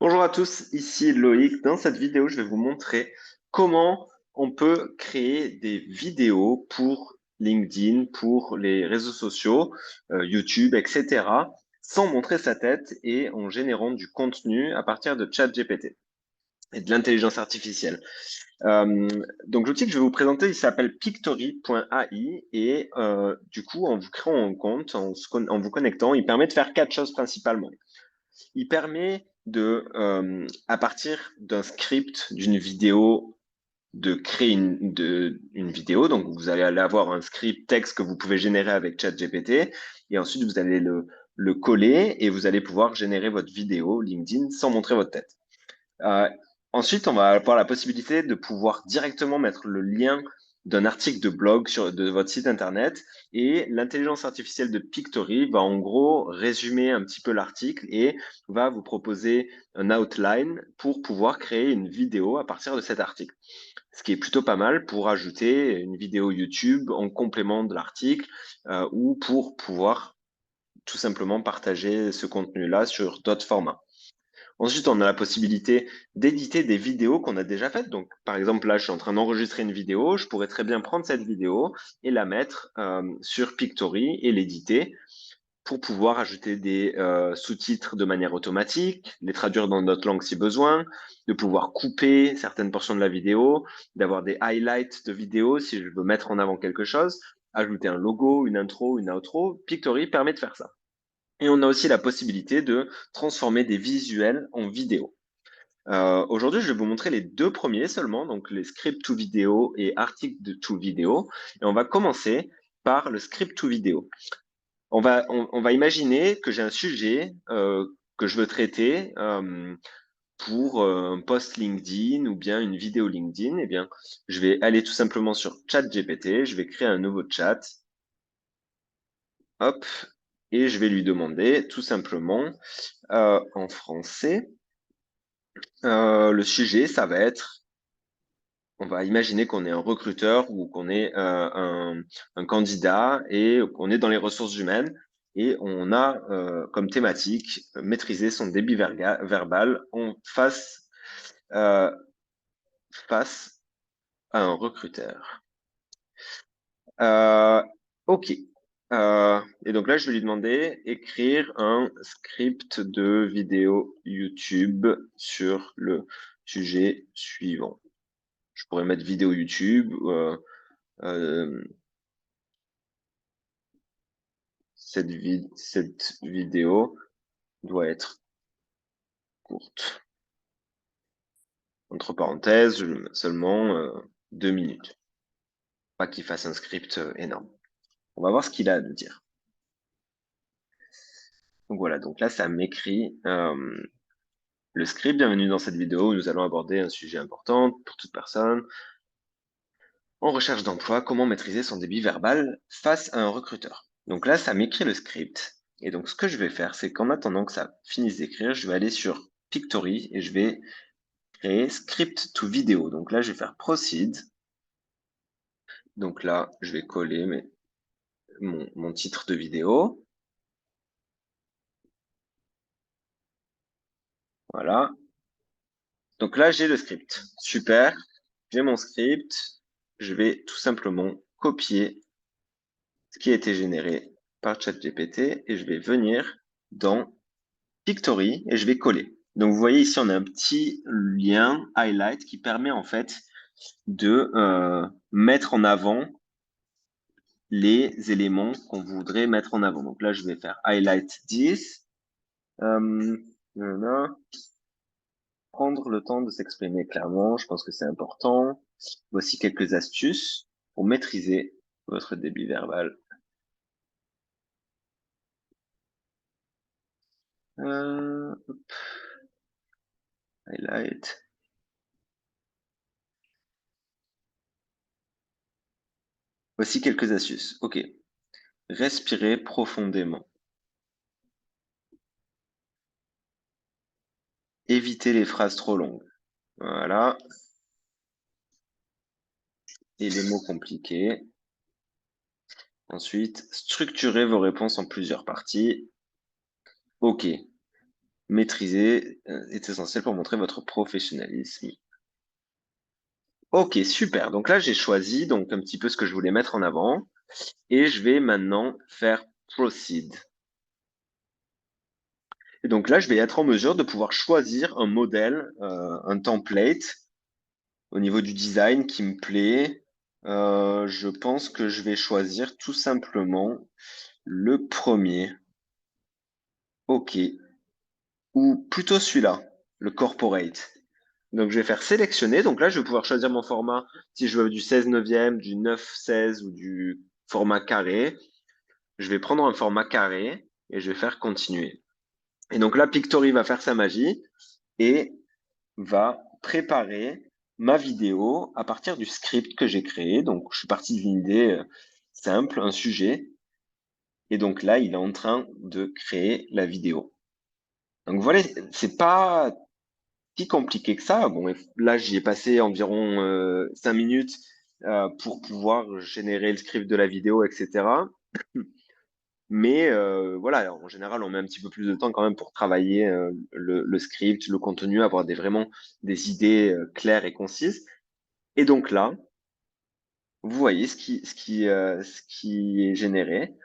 Bonjour à tous, ici Loïc. Dans cette vidéo, je vais vous montrer comment on peut créer des vidéos pour LinkedIn, pour les réseaux sociaux, YouTube, etc., sans montrer sa tête et en générant du contenu à partir de ChatGPT et de l'intelligence artificielle. Euh, donc l'outil que je vais vous présenter, il s'appelle Pictory.ai et du coup, en vous créant un compte, en vous connectant, il permet de faire quatre choses principalement. Il permet à partir d'un script, d'une vidéo, de créer une vidéo. Donc, vous allez aller avoir un script texte que vous pouvez générer avec ChatGPT et ensuite vous allez le coller et vous allez pouvoir générer votre vidéo LinkedIn sans montrer votre tête. Euh, Ensuite, on va avoir la possibilité de pouvoir directement mettre le lien d'un article de blog de votre site internet et l'intelligence artificielle de Pictory va en gros résumer un petit peu l'article et va vous proposer un outline pour pouvoir créer une vidéo à partir de cet article. Ce qui est plutôt pas mal pour ajouter une vidéo YouTube en complément de l'article ou pour pouvoir tout simplement partager ce contenu-là sur d'autres formats. Ensuite, on a la possibilité d'éditer des vidéos qu'on a déjà faites. Donc, par exemple, là, je suis en train d'enregistrer une vidéo. Je pourrais très bien prendre cette vidéo et la mettre sur Pictory et l'éditer pour pouvoir ajouter des sous-titres de manière automatique, les traduire dans notre langue si besoin, de pouvoir couper certaines portions de la vidéo, d'avoir des highlights de vidéo si je veux mettre en avant quelque chose, ajouter un logo, une intro, une outro. Pictory permet de faire ça. Et on a aussi la possibilité de transformer des visuels en vidéo. Aujourd'hui, je vais vous montrer les deux premiers seulement, donc les script to vidéo et articles to vidéo. Et on va commencer par le script to vidéo. On va imaginer que j'ai un sujet que je veux traiter pour un post LinkedIn ou bien une vidéo LinkedIn. Eh bien, je vais aller tout simplement sur ChatGPT, je vais créer un nouveau chat. Hop, et je vais lui demander tout simplement en français. Le sujet, ça va être, on va imaginer qu'on est un recruteur ou qu'on est un candidat et qu'on est dans les ressources humaines et on a comme thématique maîtriser son débit verbal euh, face à un recruteur. Euh, ok. Et donc là, je vais lui demander écrire un script de vidéo YouTube sur le sujet suivant. Je pourrais mettre vidéo YouTube. Euh, cette vidéo doit être courte. Entre parenthèses, je mets seulement 2 minutes. Pas qu'il fasse un script énorme. On va voir ce qu'il a à nous dire. Donc voilà, donc là, ça m'écrit le script. Bienvenue dans cette vidéo où nous allons aborder un sujet important pour toute personne. En recherche d'emploi, comment maîtriser son débit verbal face à un recruteur. Donc là, ça m'écrit le script. Et donc, ce que je vais faire, c'est qu'en attendant que ça finisse d'écrire, je vais aller sur Pictory et je vais créer script to vidéo. Donc là, je vais faire proceed. Donc là, je vais coller mon titre de vidéo. Voilà. Donc là, j'ai le script. Super. J'ai mon script. Je vais tout simplement copier ce qui a été généré par ChatGPT et je vais venir dans Pictory et je vais coller. Donc vous voyez ici, on a un petit lien highlight qui permet en fait de mettre en avant les éléments qu'on voudrait mettre en avant. Donc là, je vais faire highlight 10. Voilà. Prendre le temps de s'exprimer clairement, je pense que c'est important. Voici quelques astuces pour maîtriser votre débit verbal. Hop, highlight. Voici quelques astuces. OK. Respirez profondément. Évitez les phrases trop longues. Voilà. Et les mots compliqués. Ensuite, structurez vos réponses en plusieurs parties. OK. maîtriser est essentiel pour montrer votre professionnalisme. Ok, super. Donc là, j'ai choisi donc un petit peu ce que je voulais mettre en avant et je vais maintenant faire Proceed. Et donc là, je vais être en mesure de pouvoir choisir un modèle, un template au niveau du design qui me plaît. Je pense que je vais choisir tout simplement le premier. Ok. Ou plutôt celui-là, le corporate. Donc, je vais faire sélectionner. Donc là, je vais pouvoir choisir mon format si je veux du 16/9, du 9/16 ou du format carré. Je vais prendre un format carré et je vais faire continuer. Et donc là, Pictory va faire sa magie et va préparer ma vidéo à partir du script que j'ai créé. Donc, je suis parti d'une idée simple, un sujet. Et donc là, il est en train de créer la vidéo. Donc voilà, c'est pas si compliqué que ça. Bon, là, j'y ai passé environ 5 minutes pour pouvoir générer le script de la vidéo, etc. Mais voilà, en général, on met un petit peu plus de temps quand même pour travailler le script, le contenu, avoir vraiment des idées claires et concises. Et donc là, vous voyez ce qui est généré.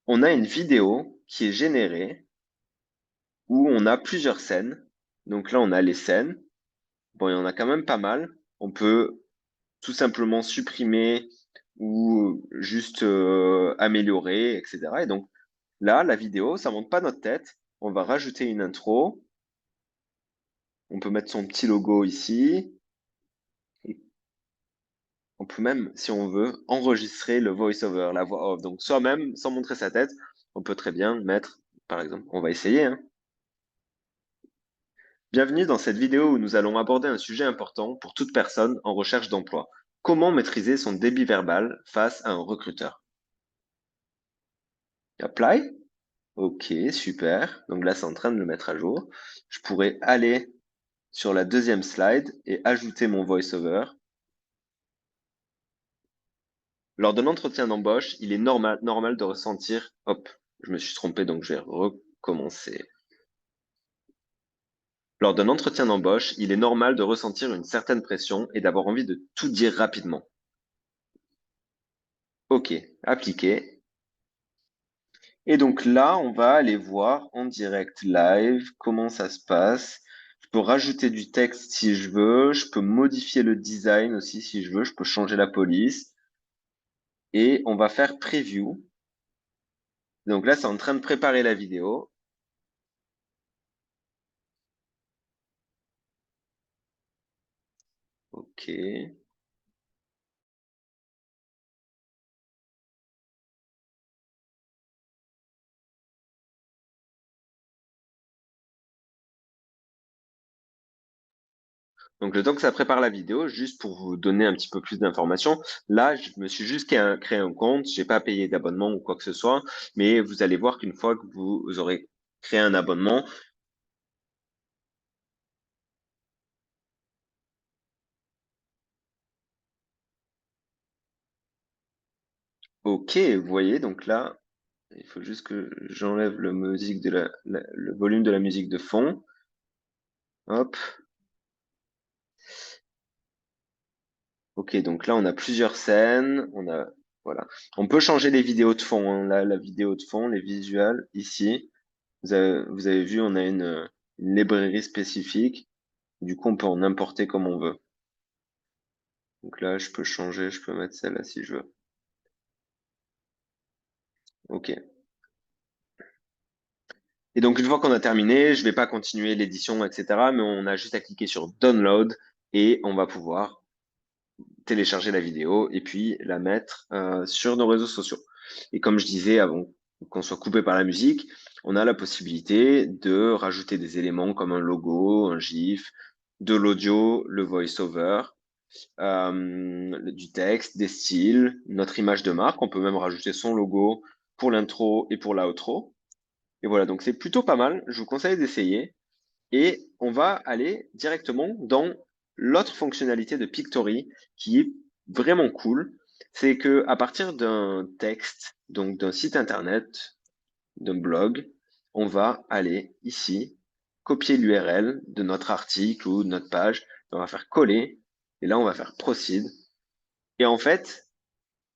On a une vidéo qui est générée où on a plusieurs scènes. Donc là, on a les scènes. Bon, il y en a quand même pas mal. On peut tout simplement supprimer ou juste améliorer, etc. Et donc là, la vidéo, ça monte pas notre tête. On va rajouter une intro. On peut mettre son petit logo ici. Et on peut même, si on veut, enregistrer le voice-over, la voix off. Donc soi-même, sans montrer sa tête, on peut très bien mettre, par exemple, on va essayer, hein. Bienvenue dans cette vidéo où nous allons aborder un sujet important pour toute personne en recherche d'emploi. Comment maîtriser son débit verbal face à un recruteur? Apply? Ok, super. Donc là, c'est en train de le mettre à jour. Je pourrais aller sur la deuxième slide et ajouter mon voice-over. Lors de l'entretien d'embauche, il est normal de ressentir... Hop, je me suis trompé, donc je vais recommencer. Lors d'un entretien d'embauche, il est normal de ressentir une certaine pression et d'avoir envie de tout dire rapidement. Ok, appliqué. Et donc là, on va aller voir en direct live comment ça se passe. Je peux rajouter du texte si je veux. Je peux modifier le design aussi si je veux. Je peux changer la police. Et on va faire preview. Donc là, c'est en train de préparer la vidéo. Ok. Donc le temps que ça prépare la vidéo, juste pour vous donner un petit peu plus d'informations, là, je me suis juste créé un compte. J'ai pas payé d'abonnement ou quoi que ce soit. Mais vous allez voir qu'une fois que vous aurez créé un abonnement, ok, vous voyez, donc là, il faut juste que j'enlève le volume de la musique de fond. Hop. Ok, donc là, on a plusieurs scènes. Voilà. On peut changer les vidéos de fond, hein. Là, la vidéo de fond, les visuels, ici. Vous avez vu, on a une librairie spécifique. Du coup, on peut en importer comme on veut. Donc là, je peux changer, je peux mettre celle-là si je veux. Ok. Et donc, une fois qu'on a terminé, je vais pas continuer l'édition, etc. Mais on a juste à cliquer sur Download et on va pouvoir télécharger la vidéo et puis la mettre sur nos réseaux sociaux. Et comme je disais avant qu'on soit coupé par la musique, on a la possibilité de rajouter des éléments comme un logo, un GIF, de l'audio, le voice-over, du texte, des styles, notre image de marque. On peut même rajouter son logo pour l'intro et pour l'outro. Et voilà, donc c'est plutôt pas mal. Je vous conseille d'essayer. Et on va aller directement dans l'autre fonctionnalité de Pictory qui est vraiment cool. C'est que à partir d'un texte, donc d'un site internet, d'un blog, on va aller ici, copier l'URL de notre article ou de notre page. On va faire coller. Et là, on va faire proceed. Et en fait,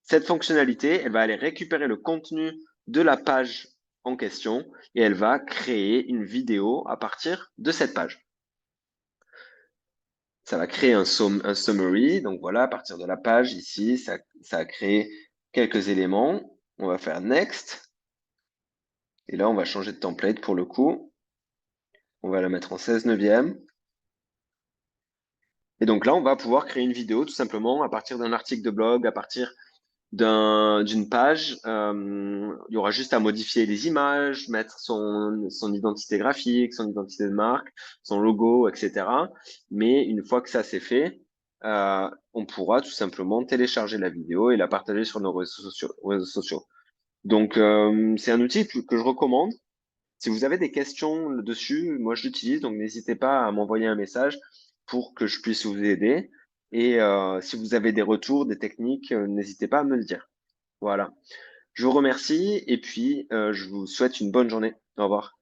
cette fonctionnalité, elle va aller récupérer le contenu de la page en question et elle va créer une vidéo à partir de cette page. Ça va créer un summary. Donc voilà, à partir de la page ici, ça a créé quelques éléments. On va faire next. Et là, on va changer de template pour le coup. On va la mettre en 16/9. Et donc là, on va pouvoir créer une vidéo tout simplement à partir d'un article de blog, à partir d'une page. Il y aura juste à modifier les images, mettre son identité graphique, son identité de marque, son logo, etc. Mais une fois que ça c'est fait, on pourra tout simplement télécharger la vidéo et la partager sur nos réseaux sociaux. Donc, c'est un outil que je recommande. Si vous avez des questions dessus, moi je l'utilise, donc n'hésitez pas à m'envoyer un message pour que je puisse vous aider. Et si vous avez des retours, des techniques, n'hésitez pas à me le dire. Voilà. Je vous remercie et puis je vous souhaite une bonne journée. Au revoir.